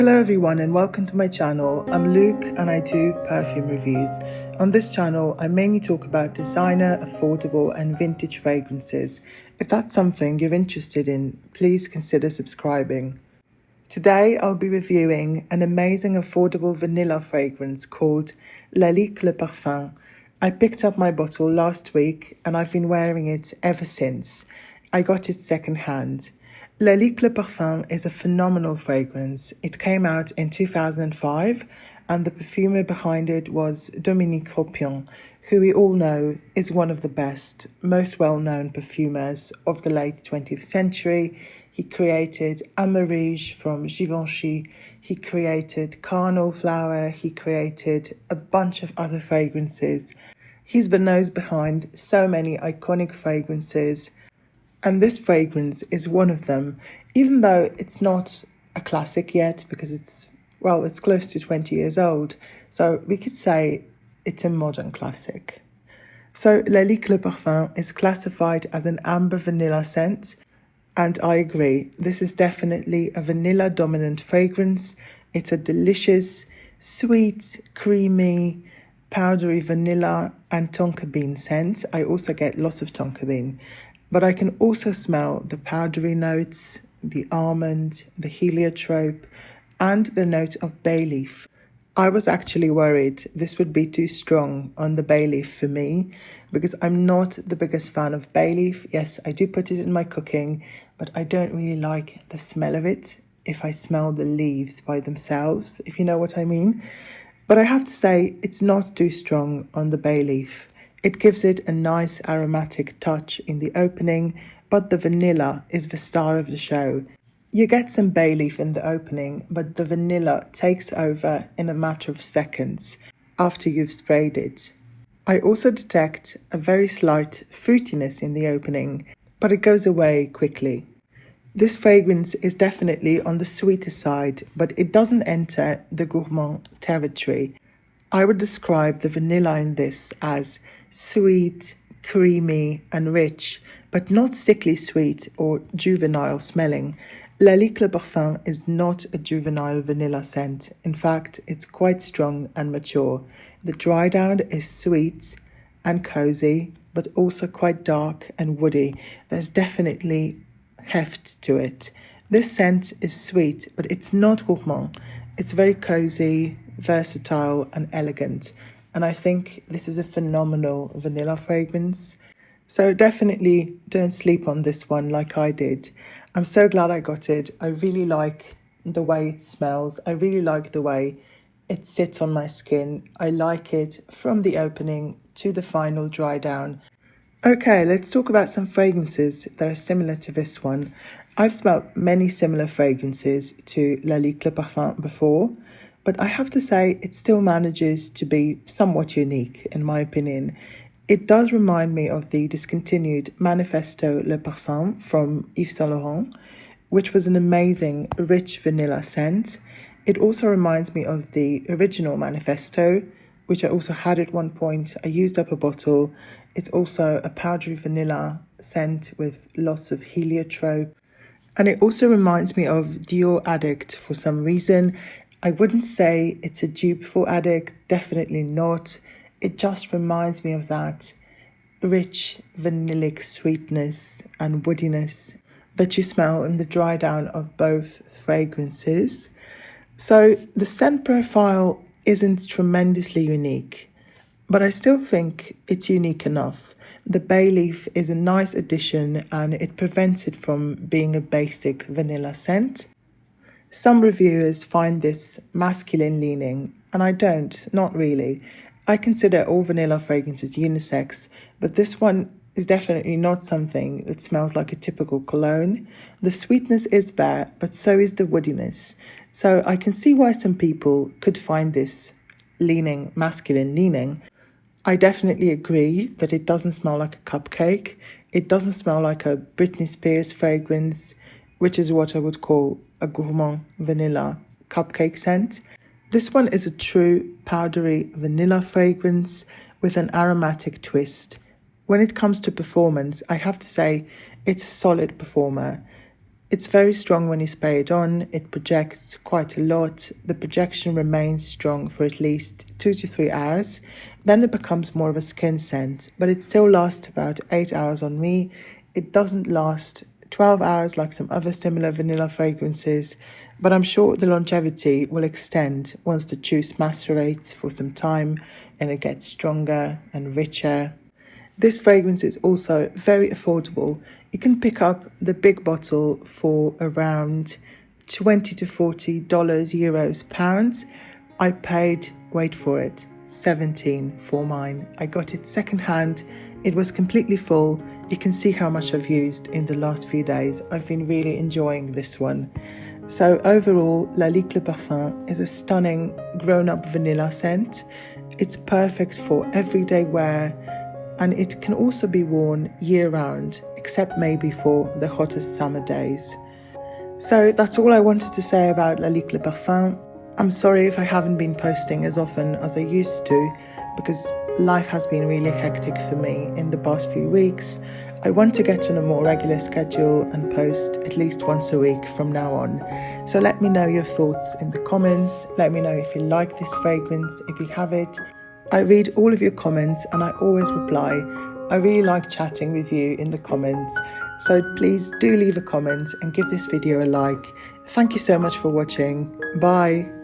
Hello everyone and welcome to my channel. I'm Luke and I do perfume reviews. On this channel, I mainly talk about designer, affordable and vintage fragrances. If that's something you're interested in, please consider subscribing. Today, I'll be reviewing an amazing affordable vanilla fragrance called Lalique Le Parfum. I picked up my bottle last week and I've been wearing it ever since. I got it secondhand. Lalique Le Parfum is a phenomenal fragrance. It came out in 2005 and the perfumer behind it was Dominique Ropion, who we all know is one of the best, most well-known perfumers of the late 20th century. He created Amourouge from Givenchy, he created Carnal Flower, he created a bunch of other fragrances. He's the nose behind so many iconic fragrances. And this fragrance is one of them, even though it's not a classic yet because it's close to 20 years old. So we could say it's a modern classic. So Lalique Le Parfum is classified as an amber vanilla scent. And I agree, this is definitely a vanilla dominant fragrance. It's a delicious, sweet, creamy, powdery vanilla and tonka bean scent. I also get lots of tonka bean. But I can also smell the powdery notes, the almond, the heliotrope, and the note of bay leaf. I was actually worried this would be too strong on the bay leaf for me because I'm not the biggest fan of bay leaf. Yes, I do put it in my cooking, but I don't really like the smell of it if I smell the leaves by themselves, if you know what I mean. But I have to say it's not too strong on the bay leaf. It gives it a nice aromatic touch in the opening, but the vanilla is the star of the show. You get some bay leaf in the opening, but the vanilla takes over in a matter of seconds after you've sprayed it. I also detect a very slight fruitiness in the opening, but it goes away quickly. This fragrance is definitely on the sweeter side, but it doesn't enter the gourmand territory. I would describe the vanilla in this as sweet, creamy and rich, but not sickly sweet or juvenile smelling. Lalique Le Parfum is not a juvenile vanilla scent. In fact, it's quite strong and mature. The dry down is sweet and cozy, but also quite dark and woody. There's definitely heft to it. This scent is sweet, but it's not gourmand. It's very cozy, versatile and elegant. And I think this is a phenomenal vanilla fragrance. So definitely don't sleep on this one like I did. I'm so glad I got it. I really like the way it smells. I really like the way it sits on my skin. I like it from the opening to the final dry down. Okay, let's talk about some fragrances that are similar to this one. I've smelled many similar fragrances to Lalique Le Parfum before, but I have to say it still manages to be somewhat unique, in my opinion. It does remind me of the discontinued Manifesto Le Parfum from Yves Saint Laurent, which was an amazing, rich vanilla scent. It also reminds me of the original Manifesto, which I also had at one point. I used up a bottle. It's also a powdery vanilla scent with lots of heliotrope. And it also reminds me of Dior Addict for some reason. I wouldn't say it's a dupe for Addict, definitely not. It just reminds me of that rich vanillic sweetness and woodiness that you smell in the dry down of both fragrances. So the scent profile isn't tremendously unique, but I still think it's unique enough. The bay leaf is a nice addition and it prevents it from being a basic vanilla scent. Some reviewers find this masculine leaning, and I don't, not really. I consider all vanilla fragrances unisex, but this one is definitely not something that smells like a typical cologne. The sweetness is there, but so is the woodiness. So I can see why some people could find this leaning, masculine leaning. I definitely agree that it doesn't smell like a cupcake. It doesn't smell like a Britney Spears fragrance, which is what I would call a gourmand vanilla cupcake scent. This one is a true powdery vanilla fragrance with an aromatic twist. When it comes to performance, I have to say it's a solid performer. It's very strong when you spray it on. It projects quite a lot. The projection remains strong for at least 2 to 3 hours. Then it becomes more of a skin scent, but it still lasts about 8 hours on me. It doesn't last 12 hours like some other similar vanilla fragrances, but I'm sure the longevity will extend once the juice macerates for some time and it gets stronger and richer. This fragrance is also very affordable. You can pick up the big bottle for around $20 to $40, euros, pounds. I paid, wait for it, 17 for mine. I got it secondhand. It was completely full. You can see how much I've used in the last few days. I've been really enjoying this one. So overall, Lalique Le Parfum is a stunning grown-up vanilla scent. It's perfect for everyday wear, and it can also be worn year-round, except maybe for the hottest summer days. So that's all I wanted to say about Lalique Le Parfum. I'm sorry if I haven't been posting as often as I used to, because life has been really hectic for me in the past few weeks. I want to get on a more regular schedule and post at least once a week from now on. So let me know your thoughts in the comments. Let me know if you like this fragrance, if you have it. I read all of your comments and I always reply. I really like chatting with you in the comments. So please do leave a comment and give this video a like. Thank you so much for watching. Bye.